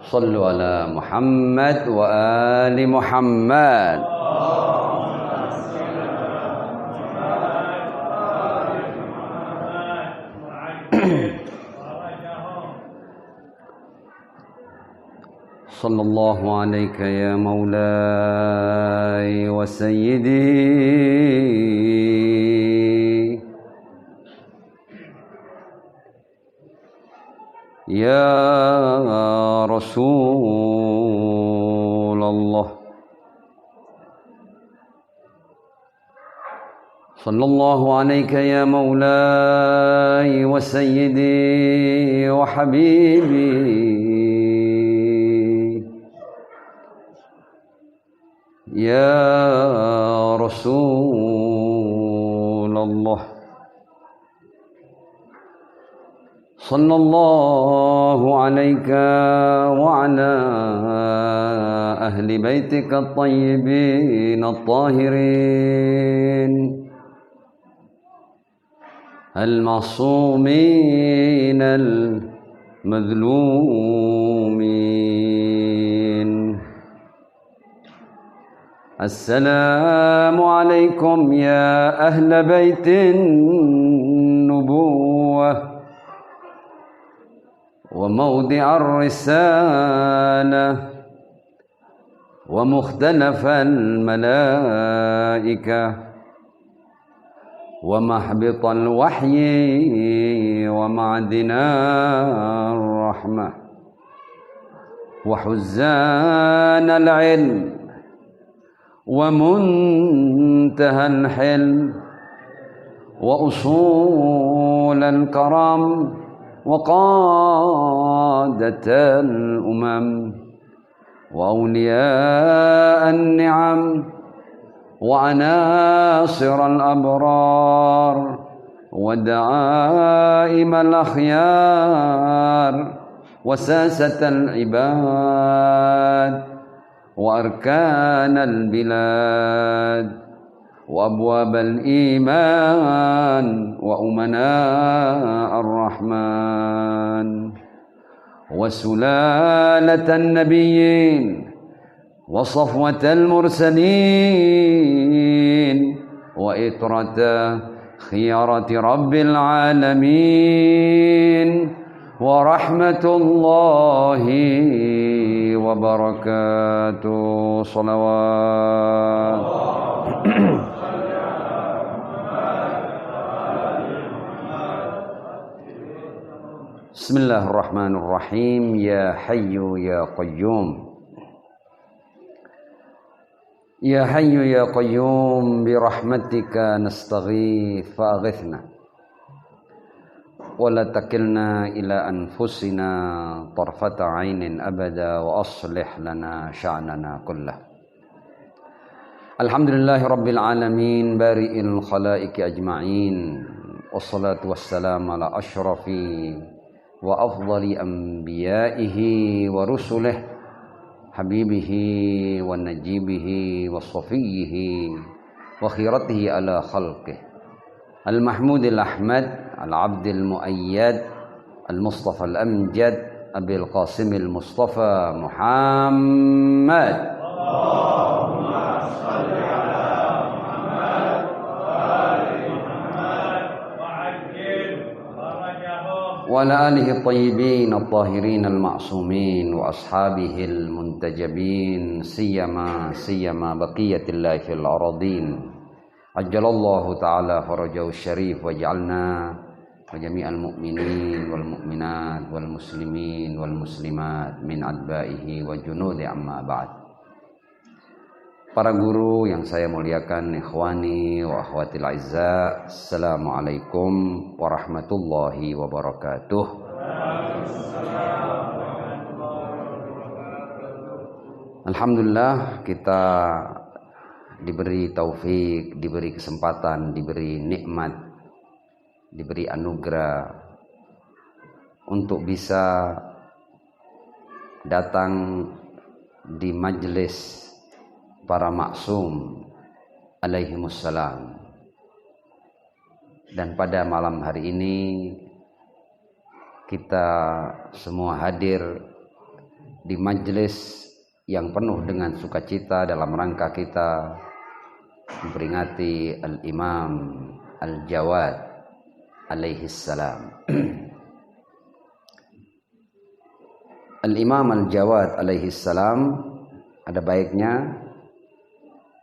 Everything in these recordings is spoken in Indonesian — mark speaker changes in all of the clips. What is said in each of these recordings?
Speaker 1: صلوا على محمد وآل محمد. صلى الله عليك يا مولاي وسيدي يا رسول الله. صلى الله عليك يا مولاي وسيدي وحبيبي يا رسول الله. صلى الله عليك وعلى أهل بيتك الطيبين الطاهرين المعصومين المظلومين. السلام عليكم يا أهل بيت النبوة وموضع الرسالة ومختلف الملائكة ومحبط الوحي ومعدن الرحمة وحزان العلم ومنتهى الحلم وأصول الكرم وقادة الأمم وأولياء النعم وعناصر الأبرار ودعائم الأخيار وساسة العباد وأركان البلاد وأبواب الإيمان وأمناء الرحمن وسلالة النبيين وصفوة المرسلين وإطرة خيرة رب العالمين ورحمة الله وبركاته. صلوات. بسم الله الرحمن الرحيم. يا حي يا قيوم يا حي يا قيوم برحمتك نستغيث فأغثنا ولا تكلنا إلى أنفسنا طرفة عين أبدا وأصلح لنا شأننا كله. الحمد لله رب العالمين بارئ الخلائق أجمعين والصلاة والسلام على أشرف وأفضل أنبيائه ورسله حبيبه ونجيبه وصفيه وخيرته على خلقه المحمود الأحمد العبد المؤيد المصطفى الأمجد أبي القاسم المصطفى محمد. اللهم صل على محمد وآل محمد وعجل فرجهم وعلى آله الطيبين الطاهرين المعصومين وأصحابه المنتجبين سيما بقية الله في الأراضين عجل الله تعالى فرجه الشريف واجعلنا وجميع المؤمنين والمؤمنات والمسلمين والmuslimat min atba'ihi wa junudi amma ba'd. Para guru yang saya muliakan, ikhwani wa akhwatil aizza, assalamualaikum warahmatullahi wabarakatuh. Alhamdulillah kita diberi taufik, diberi kesempatan, diberi nikmat, diberi anugerah untuk bisa datang di majelis para maksum alaihimussalam. Dan pada malam hari ini kita semua hadir di majelis yang penuh dengan sukacita dalam rangka kita memperingati Al-Imam Al-Jawad alaihi salam. Al-Imam Al-Jawad alaihi salam, ada baiknya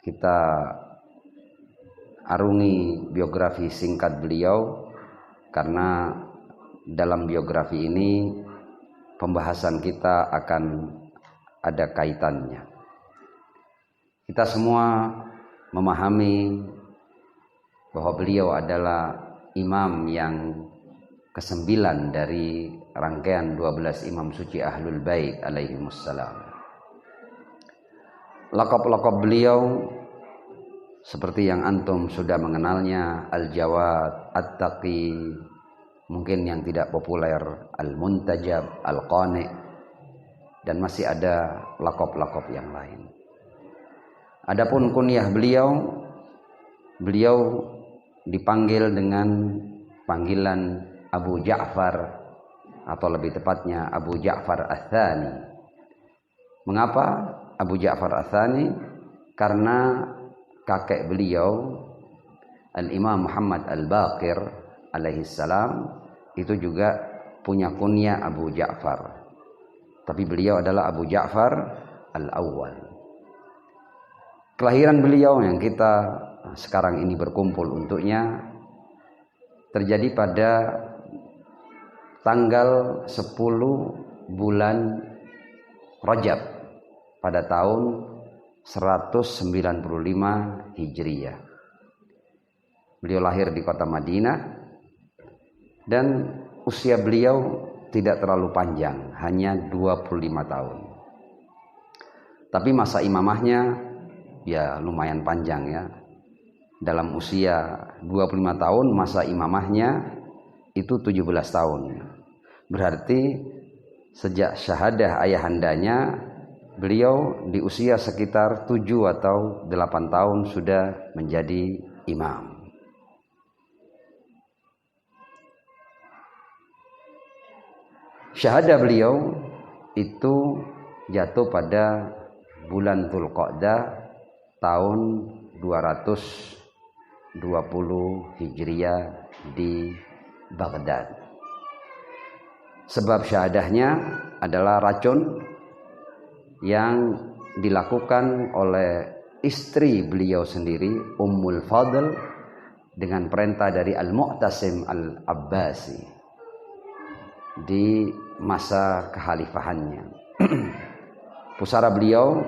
Speaker 1: kita arungi biografi singkat beliau, karena dalam biografi ini pembahasan kita akan ada kaitannya. Kita semua memahami bahwa beliau adalah imam yang ke-9 dari rangkaian 12 imam suci Ahlul Bait alaihimussalam. Lakab-lakab beliau seperti yang antum sudah mengenalnya, Al-Jawad, At-Taqi, mungkin yang tidak populer Al-Muntajab, Al-Qani, dan masih ada lakab-lakab yang lain. Adapun kunyah beliau dipanggil dengan panggilan Abu Ja'far, atau lebih tepatnya Abu Ja'far Ats-Tsani. Mengapa Abu Ja'far Ats-Tsani? Karena kakek beliau Al-Imam Muhammad Al-Baqir alaihi salam itu juga punya kunyah Abu Ja'far, tapi beliau adalah Abu Ja'far Al-Awwal. Kelahiran beliau yang kita sekarang ini berkumpul untuknya terjadi pada tanggal 10 bulan Rajab pada tahun 195 Hijriyah. Beliau lahir di kota Madinah dan usia beliau tidak terlalu panjang, hanya 25 tahun. Tapi masa imamahnya ya lumayan panjang ya. Dalam usia 25 tahun masa imamahnya itu 17 tahun. Berarti sejak syahadah ayahandanya beliau di usia sekitar 7 atau 8 tahun sudah menjadi imam. Syahadah beliau itu jatuh pada bulan Dzulqa'dah tahun 220 Hijriah di Baghdad. Sebab syahadahnya adalah racun yang dilakukan oleh istri beliau sendiri, Ummul Fadl, dengan perintah dari Al-Mu'tasim Al-Abbasi di masa kekhalifahannya. Pusara beliau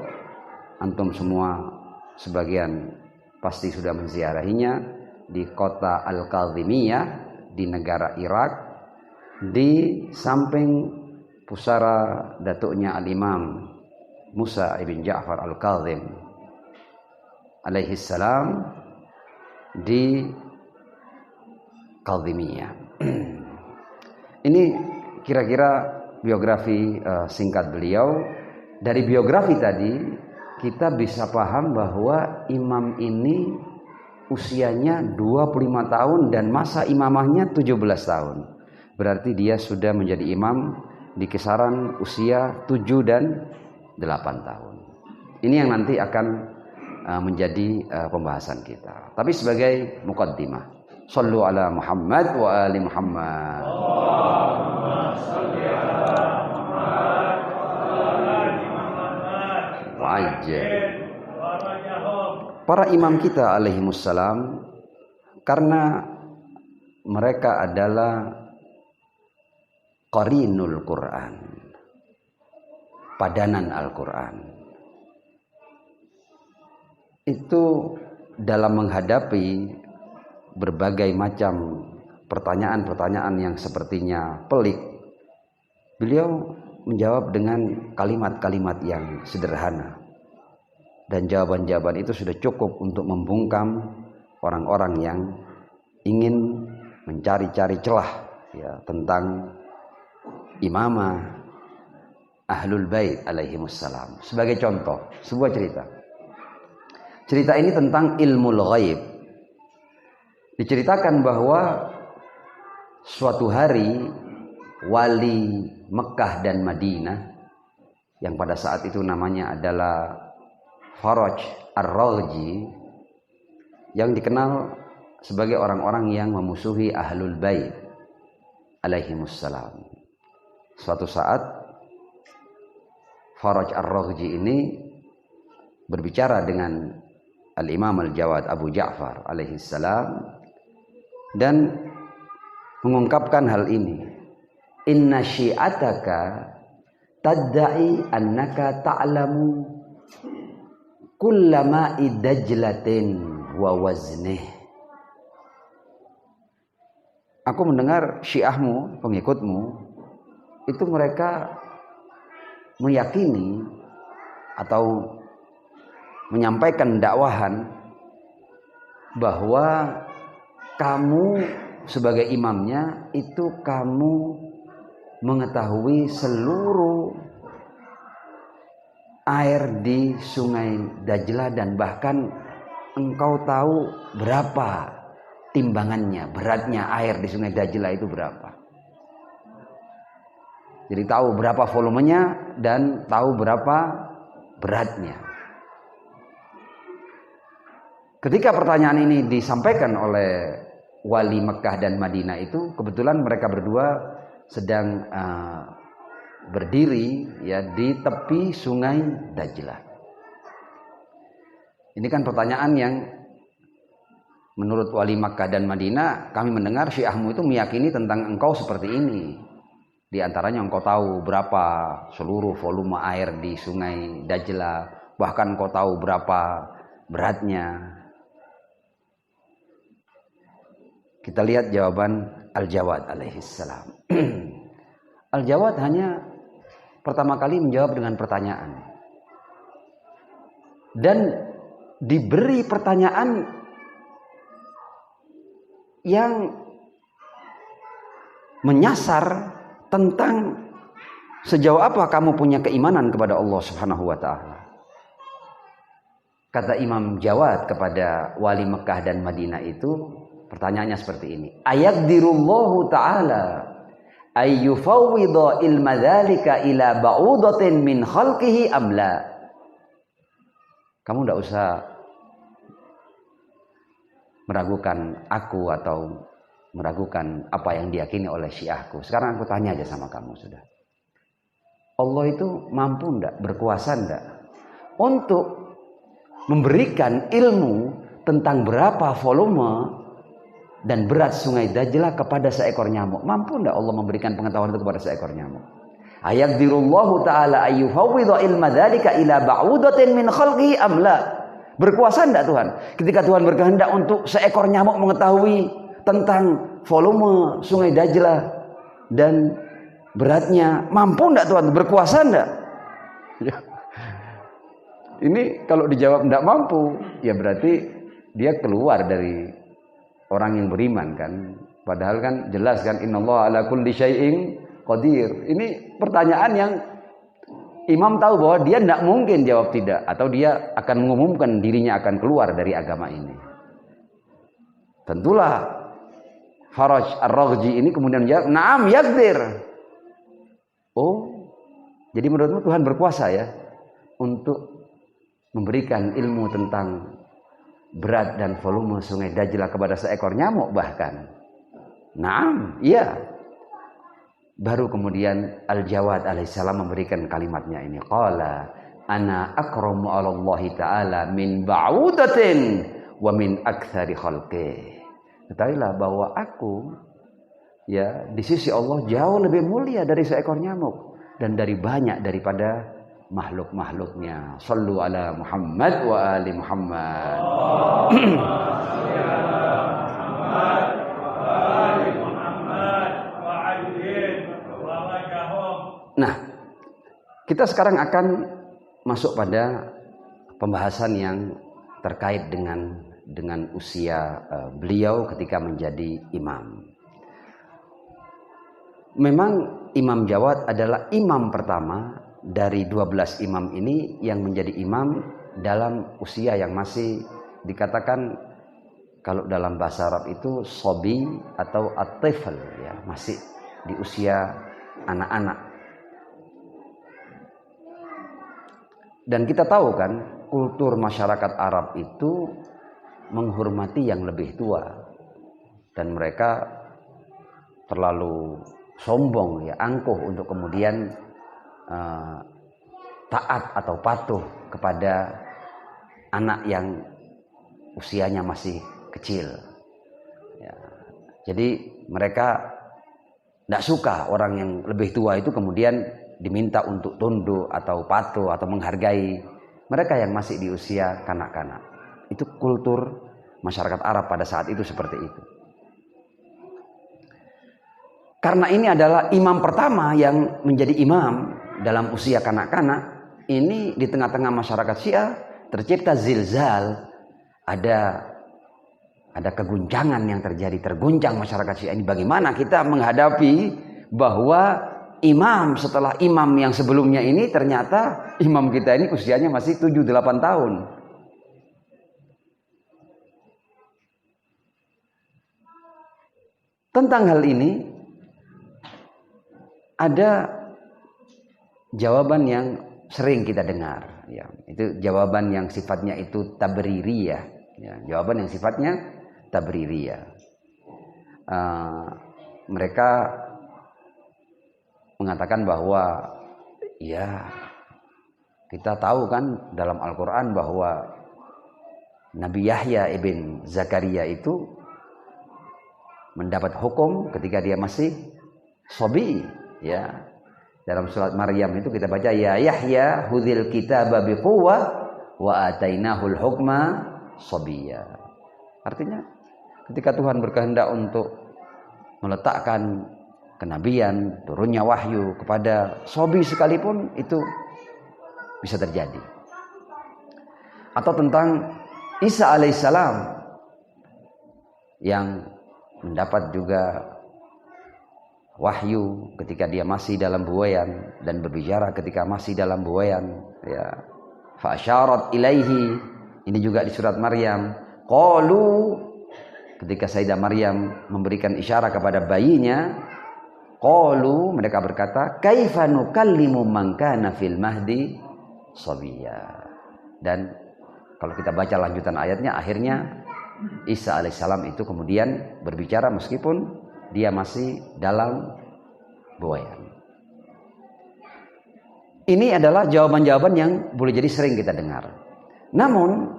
Speaker 1: antum semua sebagian pasti sudah menziarahinya, di kota Al-Kadhimiyah di negara Irak, di samping pusara datuknya Al-Imam Musa ibn Ja'far Al-Kadhim alaihi salam di Kadhimiyah. Ini kira-kira biografi singkat beliau. Dari biografi tadi kita bisa paham bahwa imam ini usianya 25 tahun dan masa imamahnya 17 tahun. Berarti dia sudah menjadi imam di kisaran usia 7 dan 8 tahun. Ini yang nanti akan menjadi pembahasan kita. Tapi sebagai muqaddimah, shallu ala Muhammad wa ali Muhammad. Allahumma shalli ala Muhammad wa ali Muhammad. Wajib. Para imam kita alaihimussalam, karena mereka adalah qarinul Quran, padanan Al-Quran, itu dalam menghadapi berbagai macam pertanyaan-pertanyaan yang sepertinya pelik, beliau menjawab dengan kalimat-kalimat yang sederhana, dan jawaban-jawaban itu sudah cukup untuk membungkam orang-orang yang ingin mencari-cari celah ya tentang imamah Ahlul Bait alaihimussalam. Sebagai contoh, sebuah cerita. Cerita ini tentang ilmul ghaib. Diceritakan bahwa suatu hari wali Mekah dan Madinah yang pada saat itu namanya adalah Faraj Ar-Raghji, yang dikenal sebagai orang-orang yang memusuhi Ahlul Bait alaihimussalam. Suatu saat Faraj Ar-Raghji ini berbicara dengan Al-Imam Al-Jawad Abu Ja'far alaihissalam dan mengungkapkan hal ini. Inna syi'ataka tadda'i annaka ta'lamu kullama idajlatin wa waznih. Aku mendengar syiahmu, pengikutmu, itu mereka meyakini atau menyampaikan dakwahan bahwa kamu sebagai imamnya itu kamu mengetahui seluruh air di sungai Dajlah dan bahkan engkau tahu berapa timbangannya, beratnya air di sungai Dajlah itu berapa. Jadi tahu berapa volumenya dan tahu berapa beratnya. Ketika pertanyaan ini disampaikan oleh wali Mekah dan Madinah itu, kebetulan mereka berdua sedang berdiri ya di tepi sungai Dajlah. Ini kan pertanyaan yang menurut wali Makkah dan Madinah, kami mendengar syiahmu itu meyakini tentang engkau seperti ini. Di antaranya engkau tahu berapa seluruh volume air di sungai Dajlah, bahkan engkau tahu berapa beratnya. Kita lihat jawaban Al-Jawad alaihissalam. Al-Jawad hanya pertama kali menjawab dengan pertanyaan. Dan diberi pertanyaan yang menyasar tentang sejauh apa kamu punya keimanan kepada Allah Subhanahu wa taala. Kata Imam Jawad kepada wali Mekah dan Madinah itu, pertanyaannya seperti ini. Ayaqdirullahu ta'ala ayyufawwidha ilma dzalika ila ba'udatin min khalqihi amla. Kamu tidak usah meragukan aku atau meragukan apa yang diyakini oleh syiahku. Sekarang aku tanya aja sama kamu sudah. Allah itu mampu enggak, berkuasa enggak untuk memberikan ilmu tentang berapa volume dan berat sungai Dajlah kepada seekor nyamuk? Mampu enggak Allah memberikan pengetahuan itu kepada seekor nyamuk? Ayaqdirullahu ta'ala ayyufawwidha ilma dzalika ila ba'udatin min khalqihi amla. Berkuasa enggak Tuhan? Ketika Tuhan berkehendak untuk seekor nyamuk mengetahui tentang volume sungai Dajlah dan beratnya, mampu enggak Tuhan? Berkuasa enggak? Ini kalau dijawab enggak mampu, ya berarti dia keluar dari orang yang beriman kan. Padahal kan jelas kan, innallaha ala kulli syai'in qadir. Ini pertanyaan yang imam tahu bahwa dia tidak mungkin jawab tidak, atau dia akan mengumumkan dirinya akan keluar dari agama ini. Tentulah Faraj Ar-Raghji ini kemudian menjawab, "Na'am yaqdir." Oh, jadi menurutmu Tuhan berkuasa ya untuk memberikan ilmu tentang berat dan volume sungai Dajlah kepada seekor nyamuk bahkan. Naam, iya. Baru kemudian Al-Jawad alaihissalam memberikan kalimatnya ini. Qala ana akramu 'ala Allah ta'ala min ba'udatin wa min aktsari khalqi. Ketahuilah bahwa aku ya di sisi Allah jauh lebih mulia dari seekor nyamuk dan dari banyak daripada makhluk-makhluknya. Shallu ala Muhammad wa ali Muhammad. Nah, kita sekarang akan masuk pada pembahasan yang terkait dengan usia beliau ketika menjadi imam. Memang Imam Jawad adalah imam pertama dari 12 imam ini yang menjadi imam dalam usia yang masih dikatakan kalau dalam bahasa Arab itu sobi atau at-tifl ya, masih di usia anak-anak. Dan kita tahu kan, kultur masyarakat Arab itu menghormati yang lebih tua. Dan mereka terlalu sombong, ya, angkuh untuk kemudian taat atau patuh kepada anak yang usianya masih kecil. Ya. Jadi mereka tidak suka orang yang lebih tua itu kemudian diminta untuk tunduk atau patuh atau menghargai mereka yang masih di usia kanak-kanak. Itu kultur masyarakat Arab pada saat itu seperti itu. Karena ini adalah imam pertama yang menjadi imam dalam usia kanak-kanak, ini di tengah-tengah masyarakat Syiah tercipta zilzal, ada keguncangan yang terjadi, terguncang masyarakat Syiah ini. Bagaimana kita menghadapi bahwa imam setelah imam yang sebelumnya ini ternyata imam kita ini usianya masih 7-8 tahun. Tentang hal ini ada jawaban yang sering kita dengar, ya. Itu jawaban yang sifatnya itu tabririyah, ya. Jawaban yang sifatnya tabririyah. Mereka mengatakan bahwa ya kita tahu kan dalam Al-Quran bahwa Nabi Yahya ibn Zakaria itu mendapat hukum ketika dia masih sobi, ya. Dalam surat Maryam itu kita baca, ya Yahya hudhil kitaba biquwwah wa atainahul hukma sobiyya. Artinya ketika Tuhan berkehendak untuk meletakkan kenabian, turunnya wahyu kepada sobi sekalipun, itu bisa terjadi. Atau tentang Isa alaihissalam yang mendapat juga wahyu ketika dia masih dalam buayan dan berbicara ketika masih dalam buayan, ya. Fa asyarat ilaihi, ini juga di surat Maryam. Qalu, ketika Sayyidah Maryam memberikan isyarat kepada bayinya, qalu, mereka berkata, kaifa nukallimu man kana fil mahdi sabiyya. Dan kalau kita baca lanjutan ayatnya, akhirnya Isa alaihissalam itu kemudian berbicara meskipun dia masih dalam buayan. Ini adalah jawaban-jawaban yang boleh jadi sering kita dengar. Namun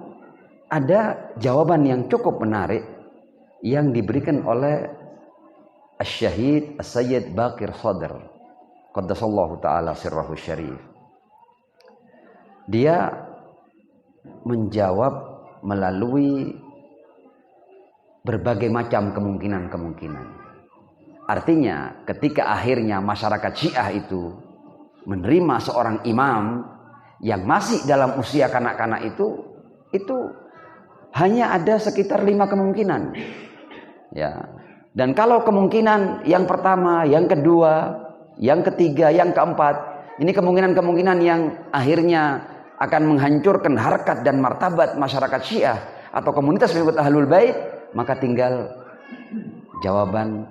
Speaker 1: ada jawaban yang cukup menarik yang diberikan oleh Asy-Syahid As-Sayyid Baqir Sadr qaddasallahu ta'ala sirrahu syarif. Dia menjawab melalui berbagai macam kemungkinan-kemungkinan. Artinya ketika akhirnya masyarakat Syiah itu menerima seorang imam yang masih dalam usia kanak-kanak itu hanya ada sekitar 5 kemungkinan, ya. Dan kalau kemungkinan yang pertama, yang kedua, yang ketiga, yang keempat, ini kemungkinan-kemungkinan yang akhirnya akan menghancurkan harkat dan martabat masyarakat Syiah atau komunitas pengikut Ahlul Bait, maka tinggal jawaban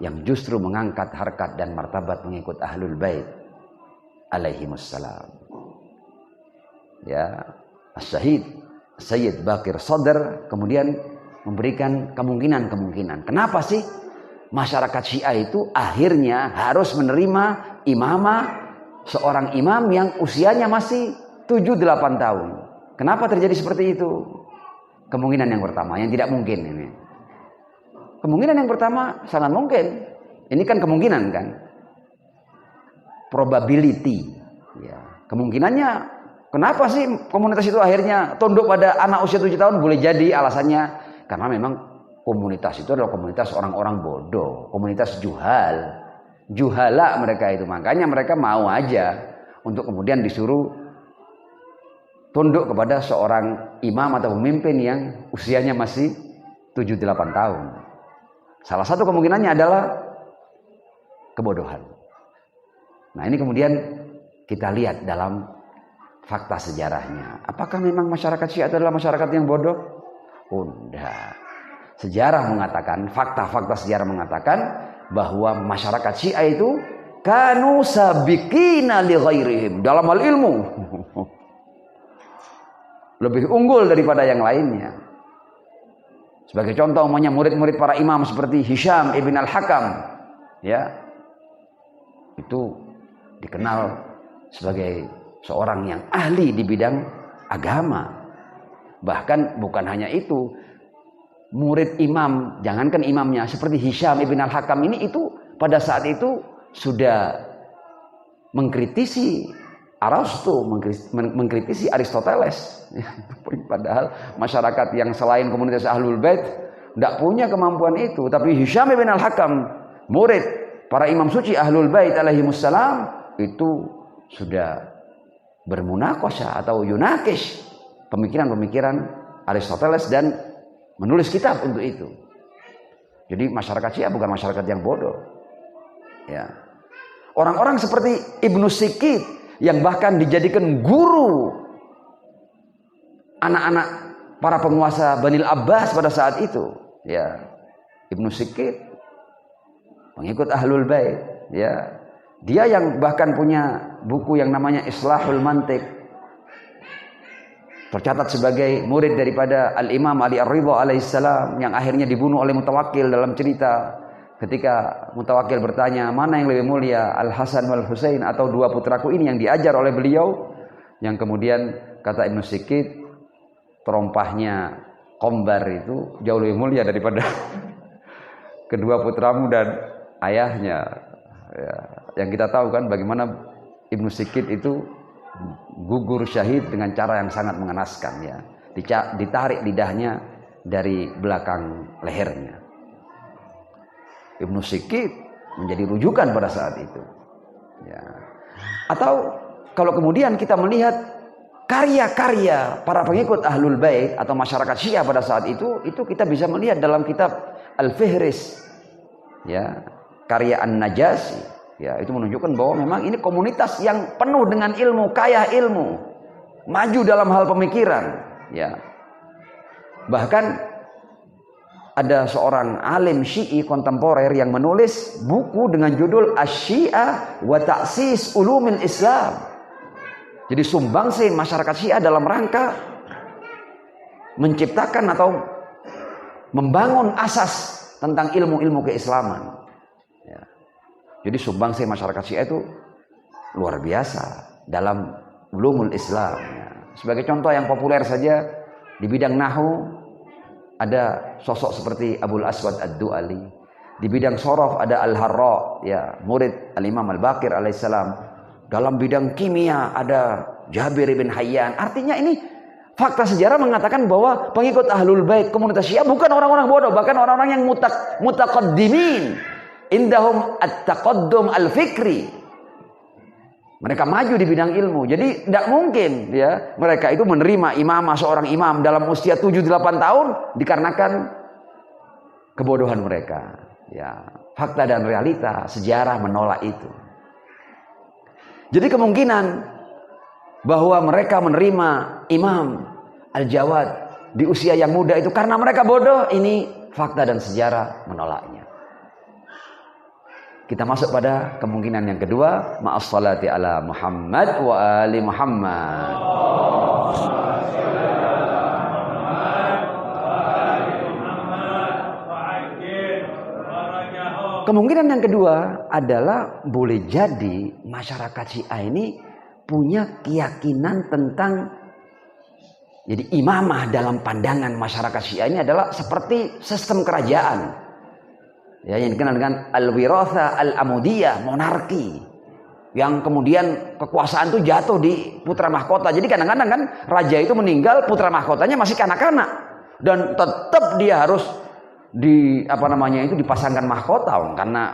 Speaker 1: yang justru mengangkat harkat dan martabat pengikut Ahlul Bait alaihimussalam. Ya, Asy-Syahid Sayyid Baqir Sadr kemudian memberikan kemungkinan-kemungkinan. Kenapa sih masyarakat Syiah itu akhirnya harus menerima imamah seorang imam yang usianya masih 7-8 tahun? Kenapa terjadi seperti itu? Kemungkinan yang pertama, yang tidak mungkin ini. Kemungkinan yang pertama sangat mungkin. Ini kan kemungkinan kan. Probability. Ya. Kemungkinannya, kenapa sih komunitas itu akhirnya tunduk pada anak usia 7 tahun? Boleh jadi alasannya karena memang komunitas itu adalah komunitas orang-orang bodoh, komunitas juhal. Juhala mereka itu. Makanya mereka mau aja untuk kemudian disuruh tunduk kepada seorang imam atau pemimpin yang usianya masih 7-8 tahun. Salah satu kemungkinannya adalah kebodohan. Nah, ini kemudian kita lihat dalam fakta sejarahnya. Apakah memang masyarakat Syiah adalah masyarakat yang bodoh? Enggak. Sejarah mengatakan, fakta-fakta sejarah mengatakan bahwa masyarakat Syiah itu kanu sabiqina li ghairihim dalam hal ilmu. lebih unggul daripada yang lainnya. Sebagai contoh, umumnya murid-murid para imam seperti Hisham ibn al-Hakam, ya, itu dikenal sebagai seorang yang ahli di bidang agama. Bahkan bukan hanya itu, murid imam, jangankan imamnya, seperti Hisham ibn al-Hakam ini itu pada saat itu sudah mengkritisi Arastu, mengkritisi Aristoteles. Padahal masyarakat yang selain komunitas Ahlul Bait tidak punya kemampuan itu. Tapi Hisham ibn al-Hakam, murid para imam suci Ahlul Bait alaihimussalam, itu sudah bermunaqashah atau yunakish pemikiran-pemikiran Aristoteles dan menulis kitab untuk itu. Jadi masyarakat Syiah bukan masyarakat yang bodoh. Ya. Orang-orang seperti Ibnu Sikit yang bahkan dijadikan guru anak-anak para penguasa Bani Abbas pada saat itu, ya. Ibnu Sikit pengikut Ahlul Bait, ya. Dia yang bahkan punya buku yang namanya Islahul Mantiq, tercatat sebagai murid daripada Al-Imam Ali Ar-Ridha alaihissalam, yang akhirnya dibunuh oleh Mutawakkil dalam cerita. Ketika Mutawakkil bertanya, mana yang lebih mulia, Al-Hasan wal Husain atau dua putraku ini yang diajar oleh beliau, yang kemudian kata Ibnu Sikit, terompahnya Qombar itu jauh lebih mulia daripada kedua putramu dan ayahnya. Ya, yang kita tahu kan bagaimana Ibnu Sikit itu gugur syahid dengan cara yang sangat mengenaskan, ya. Ditarik lidahnya dari belakang lehernya. Ibnu Sikit menjadi rujukan pada saat itu, ya. Atau kalau kemudian kita melihat karya-karya para pengikut Ahlul Bait atau masyarakat Syiah pada saat itu kita bisa melihat dalam kitab Al-Fihris, ya, karya An-Najasi, ya, itu menunjukkan bahwa memang ini komunitas yang penuh dengan ilmu, kaya ilmu, maju dalam hal pemikiran, ya. Bahkan ada seorang alim Syi'i kontemporer yang menulis buku dengan judul Asy-Syiah wa Ta'sis Ulumil Islam. Jadi sumbangsi masyarakat Syiah dalam rangka menciptakan atau membangun asas tentang ilmu-ilmu keislaman, ya. Jadi sumbangsi masyarakat Syiah itu luar biasa dalam ulumul Islam, ya. Sebagai contoh yang populer saja di bidang nahwu ada sosok seperti Abul Aswad Ad-Du'ali. Di bidang sorof ada Al-Harra, ya, murid Al-Imam Al-Baqir alaihissalam. Dalam bidang kimia ada Jabir bin Hayyan. Artinya ini fakta sejarah mengatakan bahwa pengikut Ahlul Bait komunitas Syiah bukan orang-orang bodoh, bahkan orang-orang yang mutaqaddimin. Indahum at-taqaddum al-fikri. Mereka maju di bidang ilmu. Jadi tidak mungkin, ya, mereka itu menerima imamah seorang imam dalam usia 7-8 tahun dikarenakan kebodohan mereka. Ya, fakta dan realita sejarah menolak itu. Jadi kemungkinan bahwa mereka menerima Imam Al-Jawad di usia yang muda itu karena mereka bodoh, ini fakta dan sejarah menolaknya. Kita masuk pada kemungkinan yang kedua, ma'as salati ala Muhammad wa ali Muhammad. Kemungkinan yang kedua adalah boleh jadi masyarakat Syiah ini punya keyakinan tentang, jadi imamah dalam pandangan masyarakat Syiah ini adalah seperti sistem kerajaan, ya, yang dikenal dengan al-wiratha al-amudiyah, monarki, yang kemudian kekuasaan itu jatuh di putra mahkota. Jadi kadang-kadang kan raja itu meninggal, putra mahkotanya masih kanak-kanak dan tetap dia harus dipasangkan mahkota karena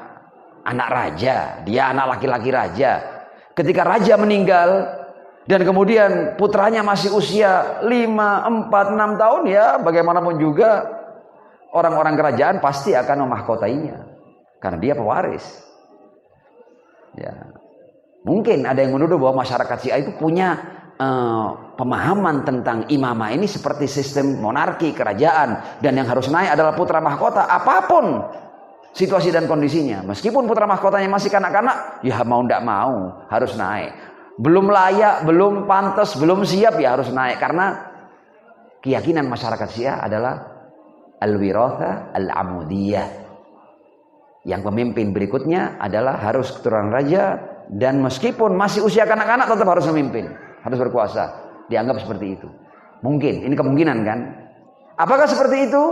Speaker 1: anak raja, dia anak laki-laki raja. Ketika raja meninggal dan kemudian putranya masih usia 5, 4, 6 tahun, ya bagaimanapun juga orang-orang kerajaan pasti akan memahkotainya karena dia pewaris. Ya. Mungkin ada yang menuduh bahwa masyarakat Syiah itu punya pemahaman tentang imamah ini seperti sistem monarki kerajaan, dan yang harus naik adalah putra mahkota apapun situasi dan kondisinya. Meskipun putra mahkotanya masih kanak-kanak, ya mau tidak mau harus naik. Belum layak, belum pantas, belum siap, ya harus naik karena keyakinan masyarakat Syiah adalah al-wiratha al-amudiyah. Yang pemimpin berikutnya adalah harus keturunan raja, dan meskipun masih usia kanak-kanak tetap harus memimpin, harus berkuasa. Dianggap seperti itu. Mungkin, ini kemungkinan kan? Apakah seperti itu?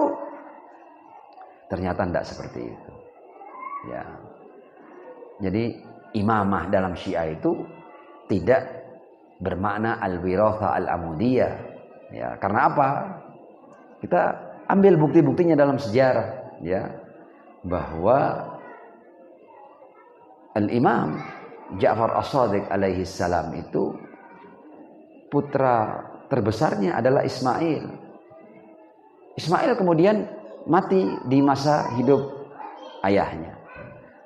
Speaker 1: Ternyata tidak seperti itu. Ya. Jadi imamah dalam Syiah itu tidak bermakna al-wiratha al-amudiyah. Ya, karena apa? Kita ambil bukti-buktinya dalam sejarah, ya, bahwa Al-Imam Ja'far As-Shadiq alaihi salam itu putra terbesarnya adalah Ismail. Ismail kemudian mati di masa hidup ayahnya.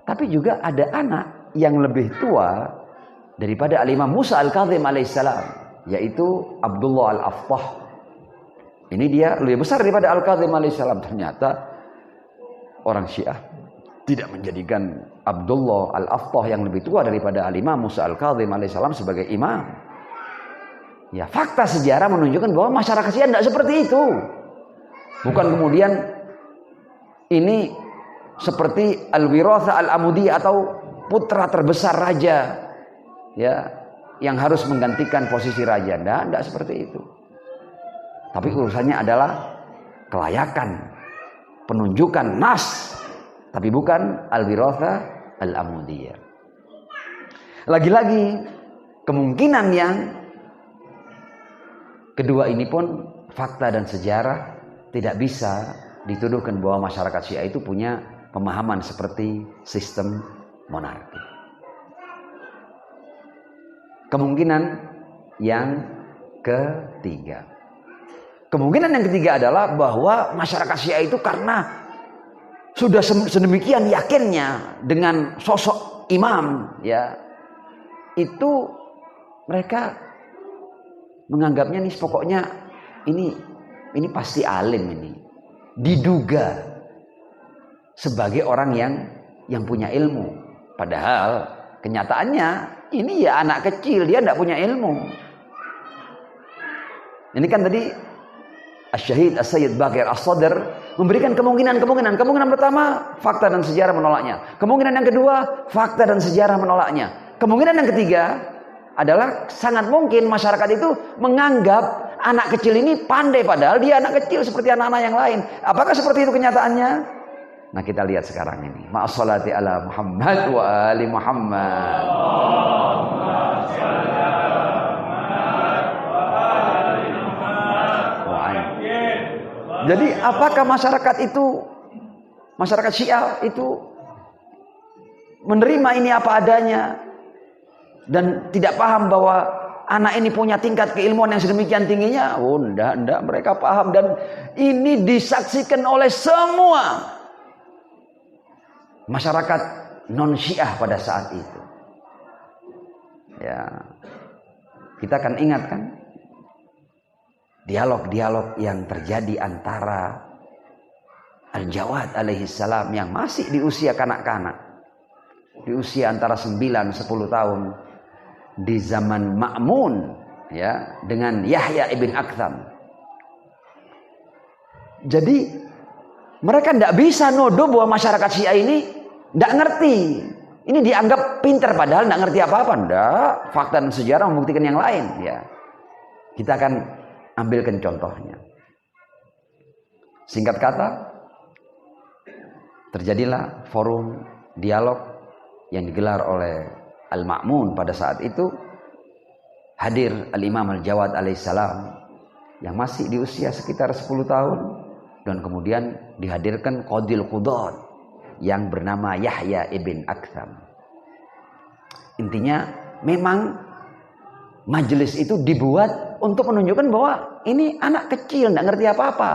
Speaker 1: Tapi juga ada anak yang lebih tua daripada Al-Imam Musa Al-Kazim alaihissalam, yaitu Abdullah Al-Aftah. Ini dia lebih besar daripada Al-Kazim alaihissalam. Ternyata orang Syiah tidak menjadikan Abdullah Al-Aftah yang lebih tua daripada Al-Imam Musa Al-Kazim alaihissalam sebagai imam. Ya, fakta sejarah menunjukkan bahwa masyarakat Syiah tidak seperti itu. Bukan kemudian ini seperti al-wiratha al-amudiyah atau putra terbesar raja, ya, yang harus menggantikan posisi raja. Tidak seperti itu. Tapi urusannya adalah kelayakan, penunjukan nas, tapi bukan al-wiratha al-amudiyah. Lagi-lagi kemungkinan yang kedua ini pun fakta dan sejarah tidak bisa dituduhkan bahwa masyarakat Syiah itu punya pemahaman seperti sistem monarki. Kemungkinan yang ketiga. Kemungkinan yang ketiga adalah bahwa masyarakat Syiah itu karena sudah sedemikian yakinnya dengan sosok imam, ya, itu mereka menganggapnya nih pokoknya ini pasti alim, ini diduga sebagai orang yang punya ilmu, padahal kenyataannya ini ya anak kecil, dia tidak punya ilmu. Ini kan tadi Asy-Syahid As-Sayyid Baqir As-Sadr memberikan kemungkinan. Kemungkinan pertama, fakta dan sejarah menolaknya. Kemungkinan yang kedua, fakta dan sejarah menolaknya. Kemungkinan yang ketiga adalah sangat mungkin masyarakat itu menganggap anak kecil ini pandai, padahal dia anak kecil seperti anak-anak yang lain. Apakah seperti itu kenyataannya? Nah, kita lihat sekarang ini. Ma'assalati ala Muhammad wa ali Muhammad. Jadi apakah masyarakat Syiah itu menerima ini apa adanya dan tidak paham bahwa anak ini punya tingkat keilmuan yang sedemikian tingginya? Oh, enggak, mereka paham, dan ini disaksikan oleh semua masyarakat non Syiah pada saat itu. Ya, kita akan ingat kan dialog-dialog yang terjadi antara Al-Jawad alaihissalam yang masih di usia kanak-kanak, di usia antara 9-10 tahun, di zaman Ma'mun, ya, dengan Yahya ibn Aktham. Jadi mereka tidak bisa nuduh bahwa masyarakat Syiah ini tidak ngerti. Ini dianggap pintar padahal tidak ngerti apa-apa. Tidak, fakta dan sejarah membuktikan yang lain. Ya, kita akan ambilkan contohnya. Singkat kata, terjadilah forum dialog yang digelar oleh Al-Ma'mun pada saat itu. Hadir Al-Imam Al-Jawad alaihissalam yang masih di usia sekitar 10 tahun, dan kemudian dihadirkan Qadil Qudat yang bernama Yahya ibn Aktham. Intinya memang majelis itu dibuat untuk menunjukkan bahwa ini anak kecil, tidak ngerti apa-apa,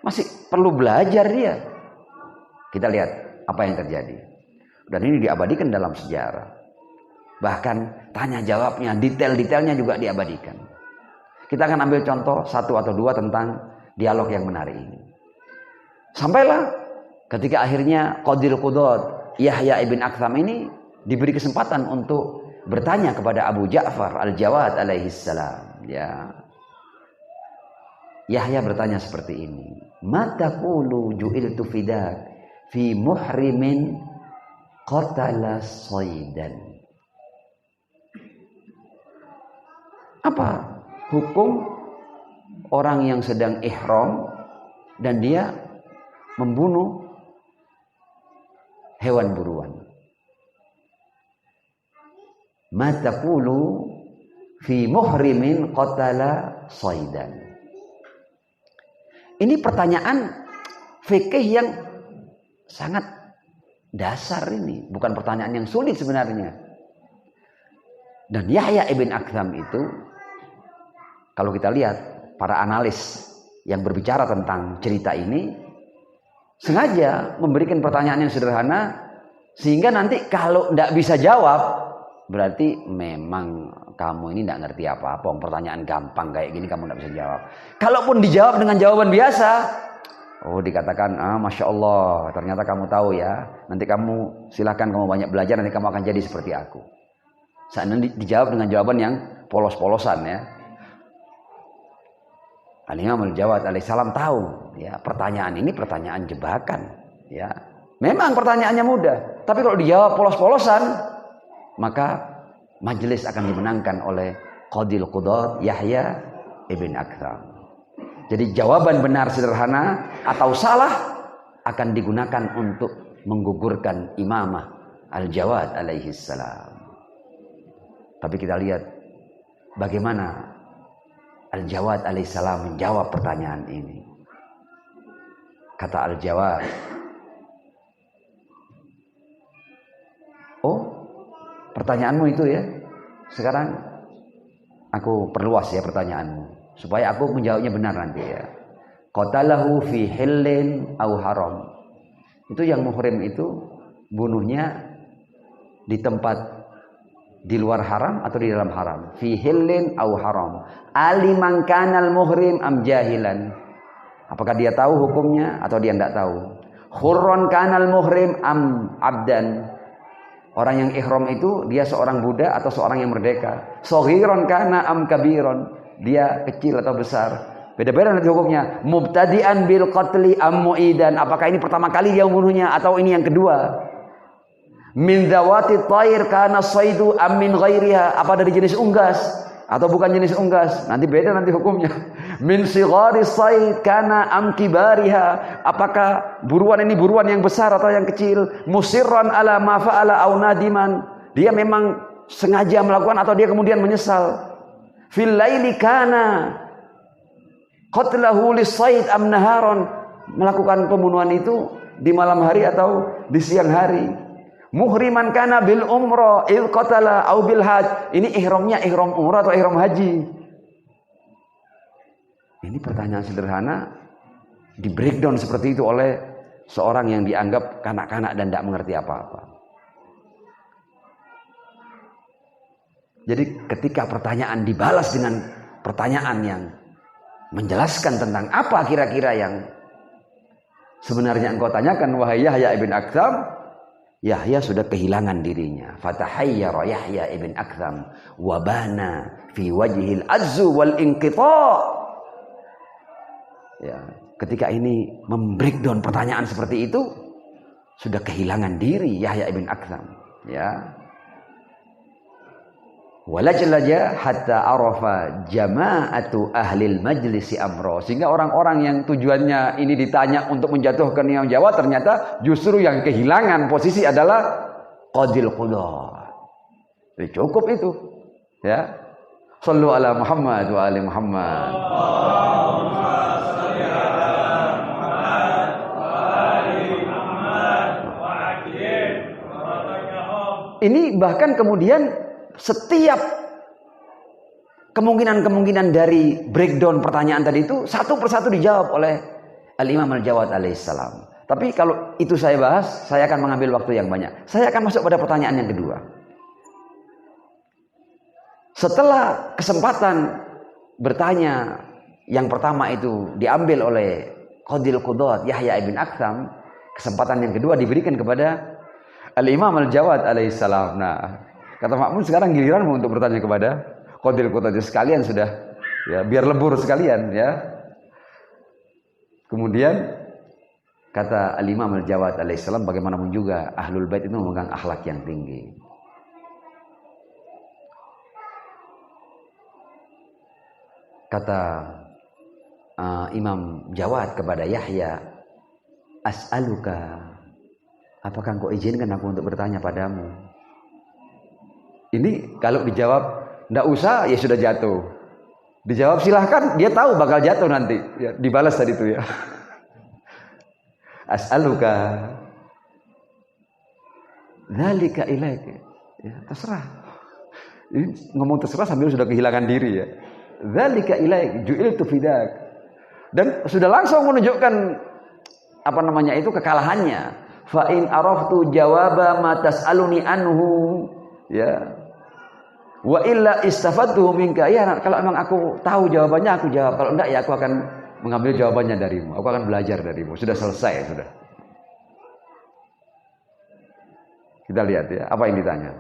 Speaker 1: masih perlu belajar dia. Kita lihat apa yang terjadi, dan ini diabadikan dalam sejarah. Bahkan tanya jawabnya, detail-detailnya juga diabadikan. Kita akan ambil contoh 1 atau 2 tentang dialog yang menarik ini. Sampailah ketika akhirnya Qadil Qudat Yahya ibn Aktham ini diberi kesempatan untuk bertanya kepada Abu Ja'far Al-Jawad alaihissalam. Ya. Yahya bertanya seperti ini, "Mataqulu ju'iltu fidak fi muhrimin qatala shaydan." Apa hukum orang yang sedang ihram dan dia membunuh hewan buruan? Mataqulu fi muhrimin qatala shaydan. Ini pertanyaan fikih yang sangat dasar ini, bukan pertanyaan yang sulit sebenarnya. Dan Yahya ibn Aktham itu, kalau kita lihat para analis yang berbicara tentang cerita ini, sengaja memberikan pertanyaan yang sederhana, sehingga nanti kalau tidak bisa jawab, berarti memang kamu ini tidak ngerti apa-apa. Pertanyaan gampang kayak gini kamu tidak bisa jawab. Kalaupun dijawab dengan jawaban biasa, oh dikatakan, Masya Allah, ternyata kamu tahu ya. Nanti kamu silahkan kamu banyak belajar, nanti kamu akan jadi seperti aku. Seandainya dijawab dengan jawaban yang polos-polosan ya. Al-Imam Al-Jawad alaihissalam tahu ya, pertanyaan ini pertanyaan jebakan ya. Memang pertanyaannya mudah, tapi kalau dijawab polos-polosan, maka majelis akan dimenangkan oleh Qadil Qudat Yahya ibn Aktham. Jadi jawaban benar sederhana atau salah akan digunakan untuk menggugurkan imamah Al-Jawad alaihi salam. Tapi kita lihat bagaimana Al-Jawad alaihi salam menjawab pertanyaan ini. Kata Al-Jawad, "Oh, pertanyaanmu itu ya. Sekarang aku perluas ya pertanyaanmu supaya aku menjawabnya benar nanti ya. Qatalahu fi hillin aw haram." Itu yang muhrim itu bunuhnya di tempat di luar haram atau di dalam haram. Fi hillin aw haram. Aliman kanal muhrim am jahilan. Apakah dia tahu hukumnya atau dia tidak tahu? Hurron kanal muhrim am abdan. Orang yang ihram itu dia seorang budak atau seorang yang merdeka. Shaghiron kana am kabiron. Dia kecil atau besar. Beda-beda nanti hukumnya. Mubtadi'an bil qatli am mu'idan. Apakah ini pertama kali dia membunuhnya atau ini yang kedua? Min zawati thair kana saidu am min ghairiha. Apa dari jenis unggas atau bukan jenis unggas? Nanti beda nanti hukumnya. Min sighari said kana am kibariha. Apakah buruan ini buruan yang besar atau yang kecil? Musirran ala ma fa'ala au nadiman. Dia memang sengaja melakukan atau dia kemudian menyesal. Fil laili kana qatlahu lis-said am naharon. Melakukan pembunuhan itu di malam hari atau di siang hari. Muhriman kana bil umrah il qatala au bil haj. Ini ihramnya ihram umrah atau ihram haji? Ini pertanyaan sederhana di breakdown seperti itu oleh seorang yang dianggap kanak-kanak dan tidak mengerti apa-apa. Jadi ketika pertanyaan dibalas dengan pertanyaan yang menjelaskan tentang apa kira-kira yang sebenarnya engkau tanyakan wahai Yahya ibn Aktham, Yahya sudah kehilangan dirinya. Fatahayyara Yahya ibn Aktham wa bana fi wajhil azzu wal inqita'. Ya, ketika ini membreakdown pertanyaan seperti itu, sudah kehilangan diri Yahya ibn Aktham. Ya. Walajlaja hatta arafa jama'atu ahlil majlisi amro. Sehingga orang-orang yang tujuannya ini ditanya untuk menjatuhkan yang jawab, ternyata justru yang kehilangan posisi adalah Qadil Qudat. Jadi cukup itu. Ya. Shallu ala Muhammad wa ali Muhammad. Ini bahkan kemudian setiap kemungkinan-kemungkinan dari breakdown pertanyaan tadi itu satu persatu dijawab oleh Al-Imam Al-Jawad alaihissalam. Tapi kalau itu saya bahas, saya akan mengambil waktu yang banyak. Saya akan masuk pada pertanyaan yang kedua. Setelah kesempatan bertanya yang pertama itu diambil oleh Qadil Qudat Yahya ibn Aktham, kesempatan yang kedua diberikan kepada Al-Imam Al-Jawad alaihissalam. Nah, kata makmum, sekarang giliranmu untuk bertanya kepada Qadil Qudat. Sekalian sudah ya, biar lebur sekalian ya. Kemudian kata Al-Imam Al-Jawad alaihissalam, bagaimanapun juga Ahlul Bait itu memegang akhlak yang tinggi. Kata Imam Jawad kepada Yahya, as'aluka, apakah engkau izinkan aku untuk bertanya padamu? Ini kalau dijawab ndak usah, ya sudah jatuh. Dijawab silahkan, dia tahu bakal jatuh nanti. Ya, dibalas tadi itu ya. As'aluka dzalika ilaika. Ya, terserah. Ini ngomong terserah sambil sudah kehilangan diri ya. Dzalika ilaik ju'iltu fidak. Dan sudah langsung menunjukkan apa namanya itu kekalahannya. Fa in araftu jawaba ma tas'aluni anhu, ya. Wa illa istafadtuhu minka. Ya, kalau memang aku tahu jawabannya aku jawab. Kalau enggak ya aku akan mengambil jawabannya darimu. Aku akan belajar darimu. Sudah selesai, sudah. Kita lihat ya, apa yang ditanya.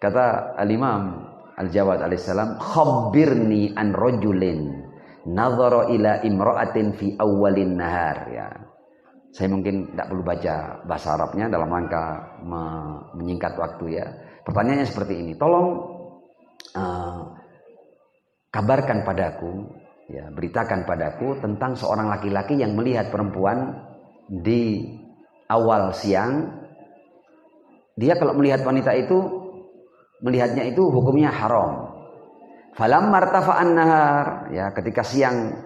Speaker 1: Kata Al-Imam Al-Jawad alaihissalam, khabbirni an rajulin nadhara ila imra'atin fi awwalin nahar, ya. Saya mungkin tidak perlu baca bahasa Arabnya dalam rangka menyingkat waktu ya. Pertanyaannya seperti ini, tolong kabarkan padaku, ya, beritakan padaku tentang seorang laki-laki yang melihat perempuan di awal siang. Dia kalau melihat wanita itu, melihatnya itu hukumnya haram. Falamma martafa'an nahar, ya, ketika siang,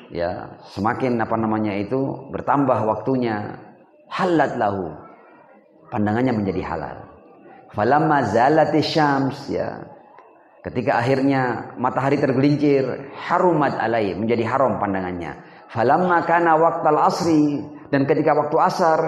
Speaker 1: ya, semakin apa namanya itu bertambah waktunya, halat lahu, pandangannya menjadi halal. Falamma zalati syams, ya, ketika akhirnya matahari tergelincir, harumat alai, menjadi haram pandangannya. Falamma kana waqtal asri, dan ketika waktu asar,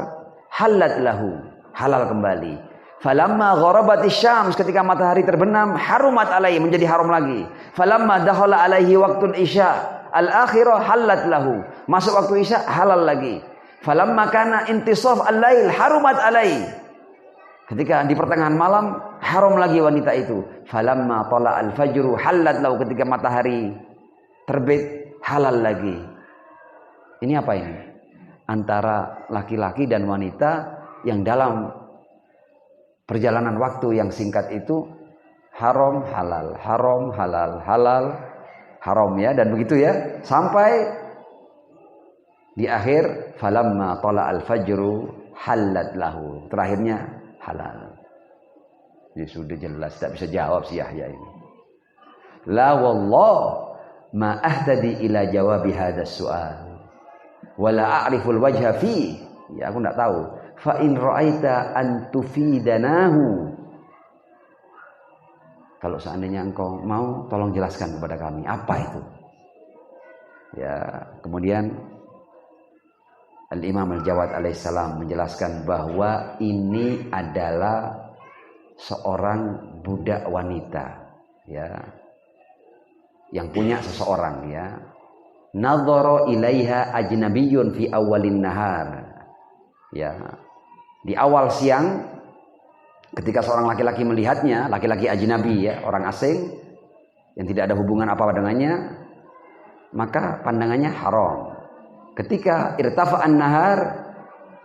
Speaker 1: halat lahu, halal kembali. Falamma gharabati syams, ketika matahari terbenam, harumat alai, menjadi haram lagi. Falamma dakhala alaihi waqtul isya al-akhirah, halat lahu, masuk waktu isya, halal lagi. Falamma kana intisaf al-lail, harumat alai, ketika di pertengahan malam, haram lagi wanita itu. Falamma tala al-fajru, halat lahu, ketika matahari terbit, halal lagi. Ini apa ini? Antara laki-laki dan wanita yang dalam perjalanan waktu yang singkat itu haram halal, haram halal, halal haram, ya, dan begitu ya, sampai di akhir falamma tala al-fajru halat lahu, terakhirnya halal. Ya sudah jelas, tak bisa jawab si Yahya ini. La wallah ma ahtadi ila jawabi hadzal su'al wala a'riful wajha fi. Ya, aku enggak tahu. Fa in ra'aita an tufidanahu, kalau seandainya engkau mau, tolong jelaskan kepada kami apa itu. Ya, kemudian Al-Imam Al-Jawad alaihissalam menjelaskan bahwa ini adalah seorang budak wanita, ya, yang punya seseorang, ya. Nadhara ilaiha ajnabiyyun fi awwalin nahar, ya, di awal siang ketika seorang laki-laki melihatnya, laki-laki ajnabi, ya, orang asing yang tidak ada hubungan apa-apa dengannya, maka pandangannya haram. Ketika irtafa'an nahar,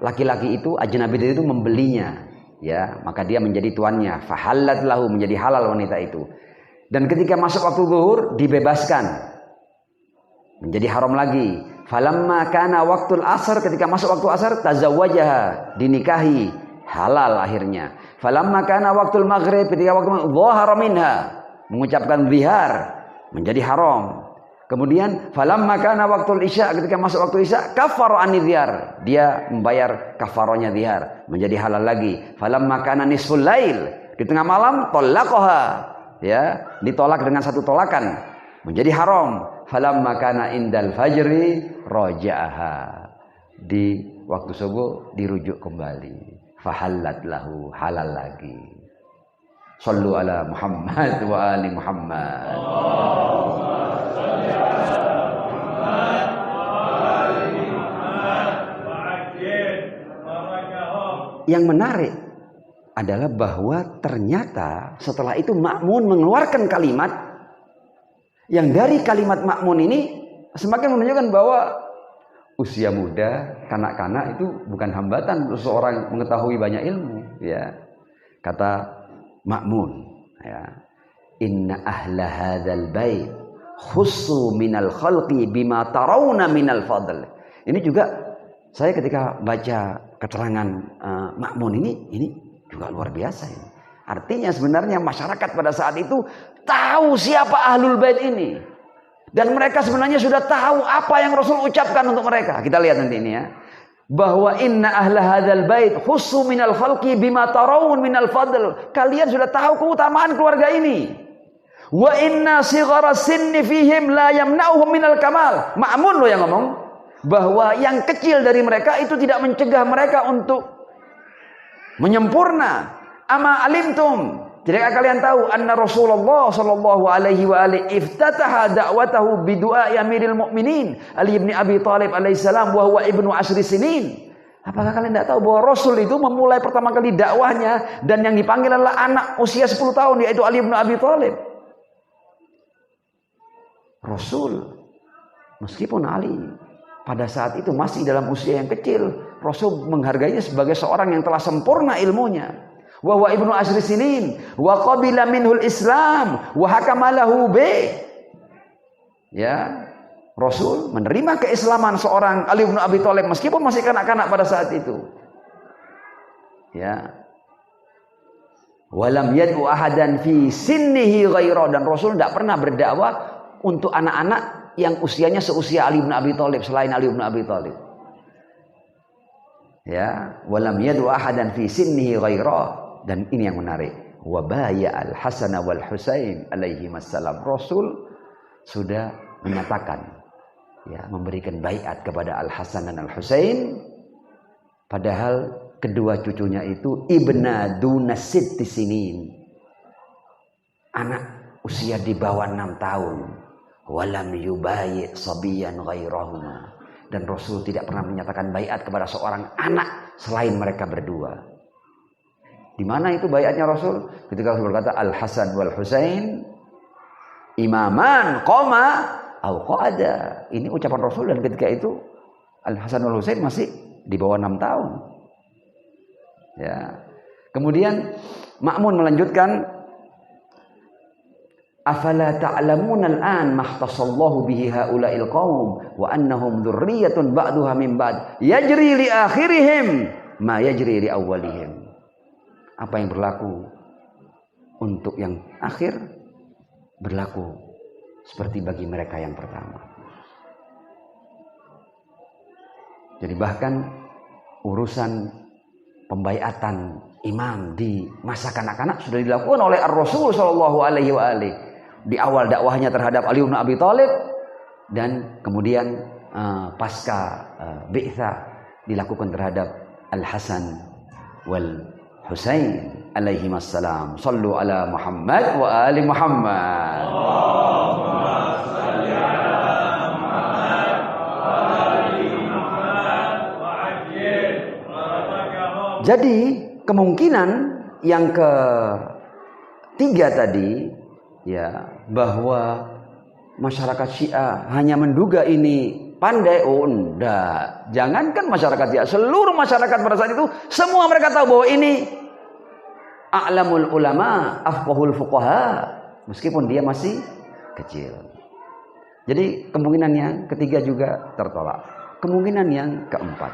Speaker 1: laki-laki itu, ajnabi itu membelinya, ya, maka dia menjadi tuannya. Fahallat lahu, menjadi halal wanita itu. Dan ketika masuk waktu zuhur, dibebaskan, menjadi haram lagi. Falamma kana waktul asar, ketika masuk waktu asar, tazawwajaha, dinikahi, halal akhirnya. Falamma kana waktul maghrib, ketika waktu dhahara minha, mengucapkan zihar, menjadi haram. Kemudian falamma kana waktul isya, ketika masuk waktu isya, kafara anidhiyar, dia membayar kafaronya zihar, menjadi halal lagi. Falamma kana nisful lail, di tengah malam, talaqaha, ya, ditolak dengan satu tolakan, menjadi haram. Falamma kana indal fajri raja'aha, di waktu subuh dirujuk kembali. Fahallat lahu, halal lagi. Sallu ala Muhammad wa ali Muhammad. Yang menarik adalah bahwa ternyata setelah itu Ma'mun mengeluarkan kalimat yang dari kalimat Ma'mun ini semakin menunjukkan bahwa usia muda, kanak-kanak itu bukan hambatan untuk seorang mengetahui banyak ilmu, ya. Kata Ma'mun, ya. Inna ahla hadzal bait khussu minal khalqi bima tarawna minal fadl. Ini juga saya ketika baca keterangan Ma'mun ini juga luar biasa ini. Artinya sebenarnya masyarakat pada saat itu tahu siapa ahlul bait ini. Dan mereka sebenarnya sudah tahu apa yang Rasul ucapkan untuk mereka. Kita lihat nanti ini ya. Bahwa inna ahla hadzal bait khussu minal khalqi bima tarawun minal fadl. Kalian sudah tahu keutamaan keluarga ini. Wa inna sighara sinni fihim la yamna'uhum minal kamal. Ma'mun loh yang ngomong. Bahwa yang kecil dari mereka itu tidak mencegah mereka untuk menyempurna. Ama alimtum. Tidakkah kalian tahu anna Rasulullah sallallahu alaihi wa alihi iftataha da'watahu bi du'a Amiril Mukminin Ali bin Abi Thalib alaihissalam wa huwa ibnu asri sinin. Apakah kalian tidak tahu bahwa Rasul itu memulai pertama kali dakwahnya dan yang dipanggil adalah anak usia 10 tahun yaitu Ali bin Abi Thalib. Rasul meskipun Ali pada saat itu masih dalam usia yang kecil, Rasul menghargainya sebagai seorang yang telah sempurna ilmunya. Wa huwa ibnu asri sinin wa qabila minhul Islam wa hakama lahu bi. Ya, Rasul menerima keislaman seorang Ali bin Abi Thalib meskipun masih kanak-kanak pada saat itu. Ya. Walam yad'u ahadan fi sinnihi ghaira, dan Rasul tidak pernah berdakwah untuk anak-anak yang usianya seusia Ali bin Abi Thalib selain Ali bin Abi Thalib. Ya, walam yad'u ahadan fi sinnihi ghaira. Dan ini yang menarik, wa baya al-Hasan wal Husain alaihi wassalam. Rasul sudah menyatakan, ya, memberikan baiat kepada Al-Hasan dan Al-Husain, padahal kedua cucunya itu ibna duna sitti sinin, anak usia di bawah 6 tahun. Walam yubayyi sabiyan ghairahuma, dan Rasul tidak pernah menyatakan baiat kepada seorang anak selain mereka berdua. Di mana itu baiatnya Rasul? Ketika Rasul berkata Al-Hasan wal Husain imaman qoma au qada. Ini ucapan Rasul, dan ketika itu Al-Hasan wal Husain masih di bawah 6 tahun. Ya. Kemudian Ma'mun melanjutkan, afala ta'lamuna al-an mahtasallahu bihi haula'il qaum wa annahum dzurriyyatun ba'duha min ba'd yajri li akhirihim ma yajri li awwalihim. Apa yang berlaku untuk yang akhir berlaku seperti bagi mereka yang pertama. Jadi bahkan urusan pembaiatan imam di masa kanak-kanak sudah dilakukan oleh Ar-Rasul sallallahu alaihi wa alihi di awal dakwahnya terhadap Ali bin Abi Thalib, dan kemudian pasca bi'tsah dilakukan terhadap Al-Hasan wal Husain alaihi wassalam. Sallu ala Muhammad wa ali Muhammad. Allahumma salli ala Muhammad wa ali Muhammad wa ajil barakatuh. Jadi kemungkinan yang ketiga tadi, ya, bahwa masyarakat Syiah hanya menduga ini pandai. Oh enggak, jangankan masyarakat Syiah, seluruh masyarakat pada saat itu semua mereka tahu bahwa ini a'lamul ulama afqahul fuqaha, meskipun dia masih kecil. Jadi kemungkinan yang ketiga juga tertolak. Kemungkinan yang keempat,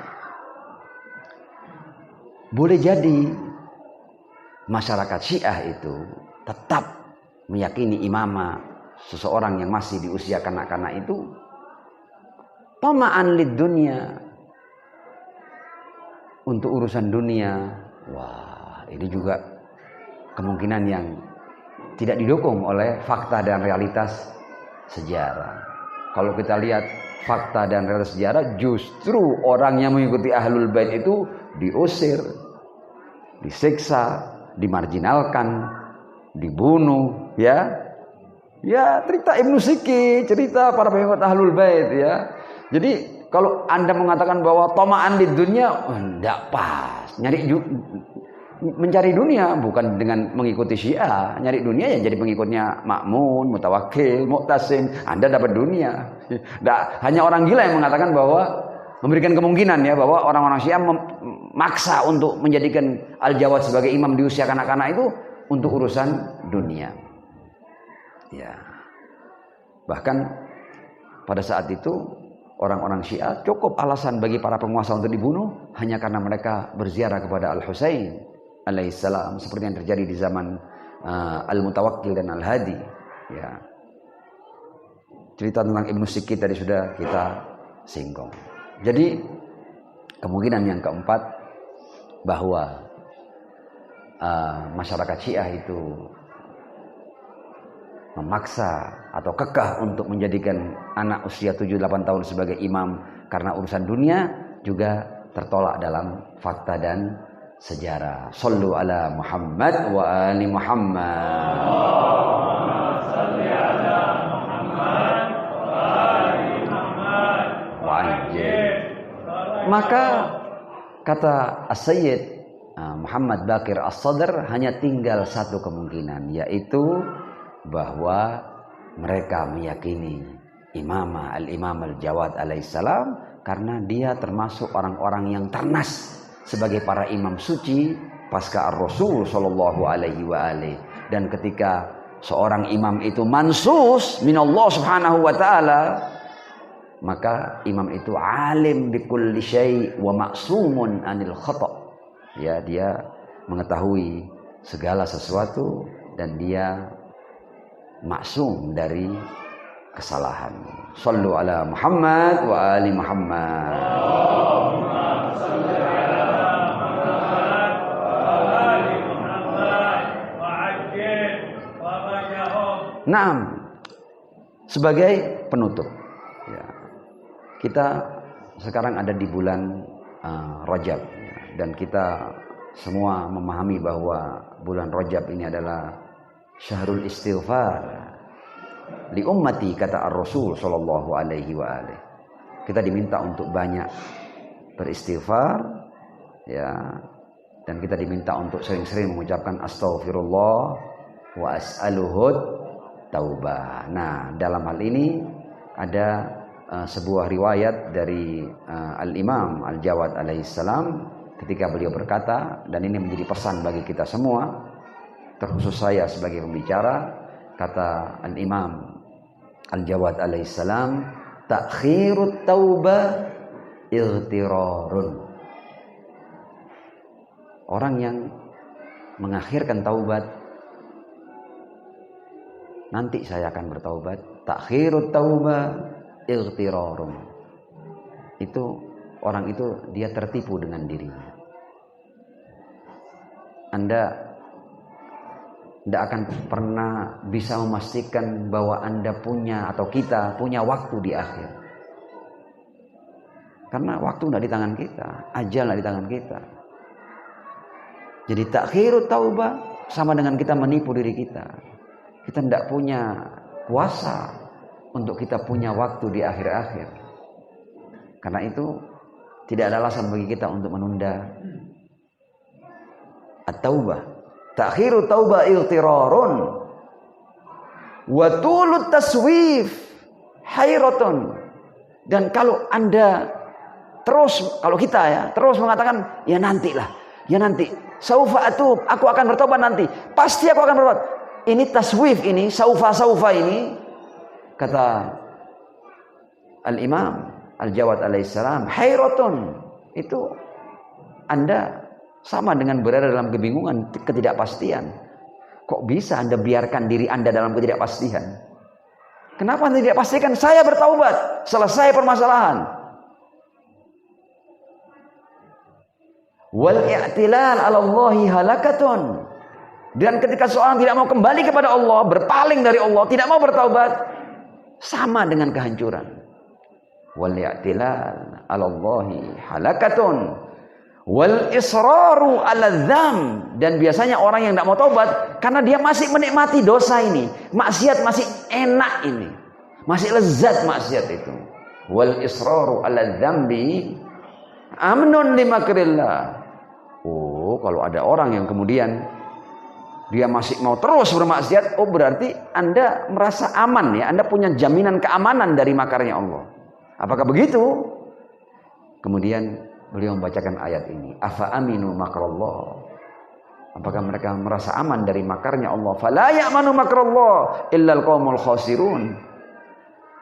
Speaker 1: boleh jadi masyarakat Syiah itu tetap meyakini imamah seseorang yang masih di usia kanak-kanak itu tama'an lid dunya, untuk urusan dunia. Wah, ini juga kemungkinan yang tidak didukung oleh fakta dan realitas sejarah. Kalau kita lihat fakta dan realitas sejarah, justru orang yang mengikuti Ahlul Bait itu diusir, disiksa, dimarginalkan, dibunuh, ya. Ya, cerita Ibnu Siki, cerita para pengikut Ahlul Bait, ya. Jadi kalau Anda mengatakan bahwa tama'an di dunia, enggak pas. Mencari dunia bukan dengan mengikuti Syiah. Nyari dunia ya jadi pengikutnya Ma'mun, Mutawakkil, Mu'tasim. Anda dapat dunia. Hanya orang gila yang mengatakan bahwa memberikan kemungkinan ya bahwa orang-orang Syiah memaksa untuk menjadikan Al-Jawad sebagai imam di usia kanak-kanak itu untuk urusan dunia. Ya. Bahkan pada saat itu orang-orang Syiah cukup alasan bagi para penguasa untuk dibunuh hanya karena mereka berziarah kepada Al-Husain alaihissalam, seperti yang terjadi di zaman Al-Mutawakkil dan Al-Hadi. Ya. Cerita tentang Ibnu Sikit tadi sudah kita singgung. Jadi kemungkinan yang keempat bahwa masyarakat Syiah itu memaksa atau kekeh untuk menjadikan anak usia 7-8 tahun sebagai imam karena urusan dunia juga tertolak dalam fakta dan sejarah. Shallu ala Muhammad wa ali Muhammad. Shalli ala Muhammad wa ali Muhammad wa ajil. Maka kata As-Sayyid Muhammad Baqir As-Sadr hanya tinggal satu kemungkinan, yaitu bahwa mereka meyakini Al-Imam Al-Jawad alaihissalam karena dia termasuk orang-orang yang ternas sebagai para imam suci pasca Ar-Rasul sallallahu alaihi wa alihi. Dan ketika seorang imam itu mansus minallah subhanahu wa ta'ala, maka imam itu alim bi kulli syai' wa ma'sumun anil khata'. Ya, dia mengetahui segala sesuatu dan dia maksum dari kesalahan. Shallu ala Muhammad wa ali Muhammad. Allahumma shalli ala Muhammad wa ali Muhammad wa ajil wa bajahum. Naam. Sebagai penutup ya, kita sekarang ada di bulan Rajab dan kita semua memahami bahwa bulan Rajab ini adalah syahrul istighfar li ummati, kata Ar-Rasul sallallahu alaihi wa alihi. Kita diminta untuk banyak beristighfar ya, dan kita diminta untuk sering-sering mengucapkan astaghfirullah wa as'aluhud taubah. Nah, dalam hal ini ada sebuah riwayat dari Al-Imam Al-Jawad alaihissalam ketika beliau berkata, dan ini menjadi pesan bagi kita semua, terkhusus saya sebagai pembicara. Kata Al-Imam Al-Jawad alaihissalam, ta'khirut taubah ightirarun. Orang yang mengakhirkan taubat, nanti saya akan bertaubat, ta'khirut taubah ightirarun. Itu orang itu dia tertipu dengan dirinya. Anda tidak akan pernah bisa memastikan bahwa Anda punya atau kita punya waktu di akhir. Karena waktu tidak di tangan kita, ajal tidak di tangan kita. Jadi takhirut taubah sama dengan kita menipu diri kita. Kita tidak punya kuasa untuk kita punya waktu di akhir-akhir. Karena itu tidak ada alasan bagi kita untuk menunda at-taubah. Ta'khirut taubah ightirarun wa tulut taswif hayratun. Dan kalau Anda terus, kalau kita ya terus mengatakan ya nantilah, ya nanti, saufa atub, aku akan bertobat nanti, pasti aku akan bertobat. Ini taswif, ini saufa ini, kata Al-Imam Al-Jawad alaihissalam, hayratun, itu Anda sama dengan berada dalam kebingungan, ketidakpastian. Kok bisa Anda biarkan diri Anda dalam ketidakpastian? Kenapa Anda tidak pastikan? Saya bertaubat, selesai permasalahan. Wal i'tilal 'ala Allahi halakatun. Dan ketika seorang tidak mau kembali kepada Allah, berpaling dari Allah, tidak mau bertaubat, sama dengan kehancuran. Wal i'tilal 'ala Allahi halakatun. Wal israru 'ala dzam. Dan biasanya orang yang tidak mau taubat karena dia masih menikmati dosa ini, maksiat masih enak ini, masih lezat maksiat itu. Wal israru 'ala dzambi amnun limakrillah. Oh, kalau ada orang yang kemudian dia masih mau terus bermaksiat, oh berarti Anda merasa aman ya, Anda punya jaminan keamanan dari makarnya Allah. Apakah begitu? Kemudian beliau membacakan ayat ini. Afa aminu makrallah. Apakah mereka merasa aman dari makarnya Allah? Fala ya'manu makrallah illal qaumul khasirun.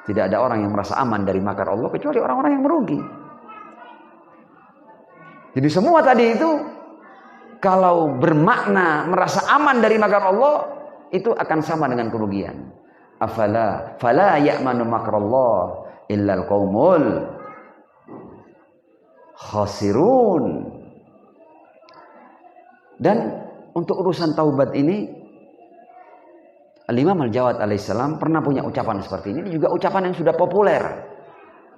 Speaker 1: Tidak ada orang yang merasa aman dari makar Allah kecuali orang-orang yang merugi. Jadi semua tadi itu kalau bermakna merasa aman dari makar Allah itu akan sama dengan kerugian. Fala ya'manu makrallah illal qaumul khasirun. Dan untuk urusan taubat ini Al-Imam Al-Jawad alaihissalam pernah punya ucapan seperti ini. Ini juga ucapan yang sudah populer.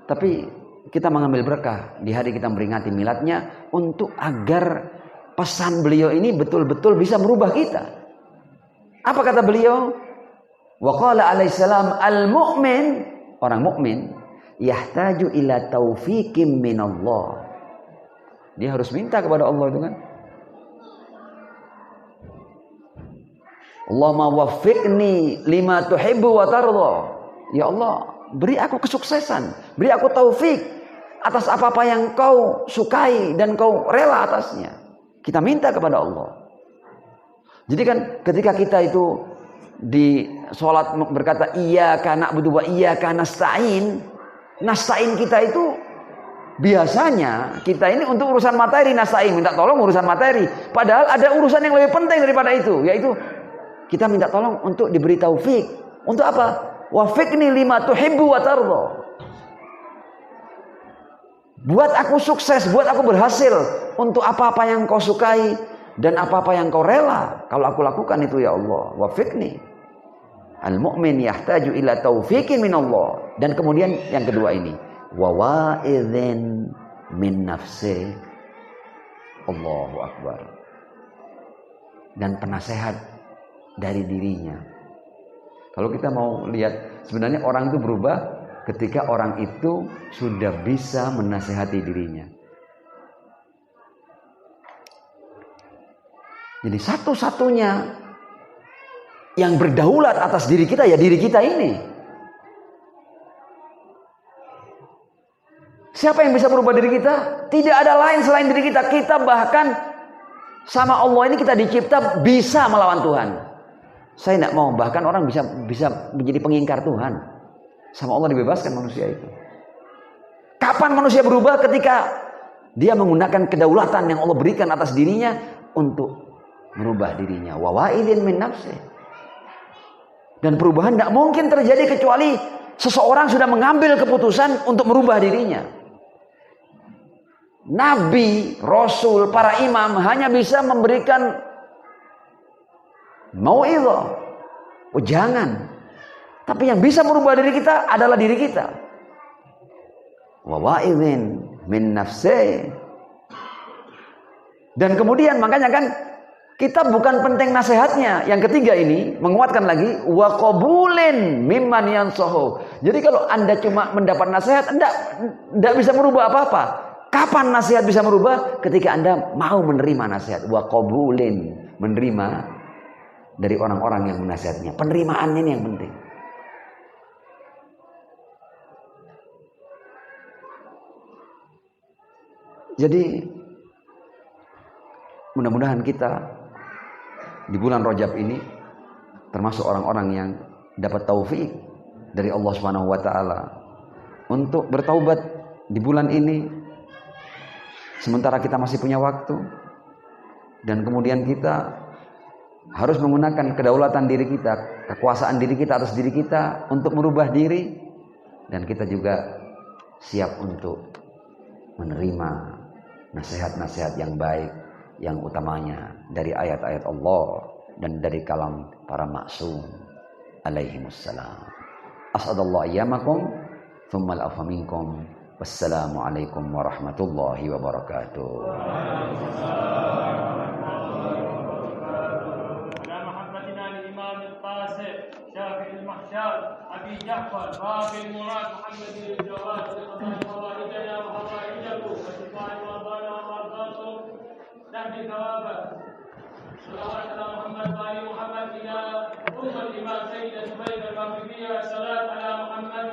Speaker 1: Tapi kita mengambil berkah di hari kita memperingati miladnya untuk agar pesan beliau ini betul-betul bisa merubah kita. Apa kata beliau? Wa qala alaihissalam al-mu'min, orang mukmin yahtaju ila taufiqim minallah. Dia harus minta kepada Allah itu kan. Allahumma waffiqni lima tuhibbu wa tarda. Ya Allah, beri aku kesuksesan, beri aku taufik atas apa-apa yang kau sukai dan kau rela atasnya. Kita minta kepada Allah. Jadi kan ketika kita itu di sholat berkata iyyaka na'budu wa iyyaka nasta'in, nasta'in kita itu biasanya kita ini untuk urusan materi nasta'in, minta tolong urusan materi. Padahal ada urusan yang lebih penting daripada itu, yaitu kita minta tolong untuk diberi taufik. Untuk apa? Wafiqni lima tuhibbu wa tarda. Buat aku sukses, buat aku berhasil untuk apa-apa yang kau sukai dan apa-apa yang kau rela kalau aku lakukan itu ya Allah. Wafiqni. Al-mu'min yahtaju ila taufiqin min Allah. Dan kemudian yang kedua ini, wa wa'idzin min nafsi. Allahu akbar. Dan penasehat dari dirinya. Kalau kita mau lihat sebenarnya orang itu berubah ketika orang itu sudah bisa menasehati dirinya. Jadi satu-satunya yang berdaulat atas diri kita ya diri kita ini. Siapa yang bisa merubah diri kita? Tidak ada lain selain diri kita. Kita bahkan sama Allah ini kita dicipta bisa melawan Tuhan. Saya tidak mau, bahkan orang bisa menjadi pengingkar Tuhan. Sama Allah dibebaskan manusia itu. Kapan manusia berubah? Ketika dia menggunakan kedaulatan yang Allah berikan atas dirinya untuk merubah dirinya. Wa wa'idin min nafsi. Dan perubahan tidak mungkin terjadi kecuali seseorang sudah mengambil keputusan untuk merubah dirinya. Nabi, Rasul, para imam hanya bisa memberikan mau'izah, jangan. Tapi yang bisa merubah diri kita adalah diri kita. Wa wa'idhin min nafsi. Dan kemudian makanya kan kita bukan penting nasihatnya. Yang ketiga ini menguatkan lagi wa qabulin mimman yansahu. Jadi kalau Anda cuma mendapat nasihat, Anda bisa merubah apa-apa. Kapan nasihat bisa merubah? Ketika Anda mau menerima nasihat. Wa qabulin, menerima dari orang-orang yang menasihatnya. Penerimaan ini yang penting. Jadi mudah-mudahan kita di bulan Rajab ini termasuk orang-orang yang dapat taufik dari Allah Subhanahu wa taala untuk bertaubat di bulan ini sementara kita masih punya waktu, dan kemudian kita harus menggunakan kedaulatan diri kita, kekuasaan diri kita atas diri kita untuk merubah diri, dan kita juga siap untuk menerima nasihat-nasihat yang baik, yang utamanya dari ayat-ayat Allah dan dari kalam para maksum alaihimussalam. As'adallahu ayyamakum thumma al-afwa minkum. Wassalamualaikum warahmatullahi wabarakatuh.
Speaker 2: أبي جعفر باقي المراد محمد الجواد لقضاء حوائجنا وحوائجكم وشفاء مرضانا ومرضاكم تهدي ثوابه صلوات على محمد وآل محمد إلى أم الإمام سيد زبير المغربية الصلاة على محمد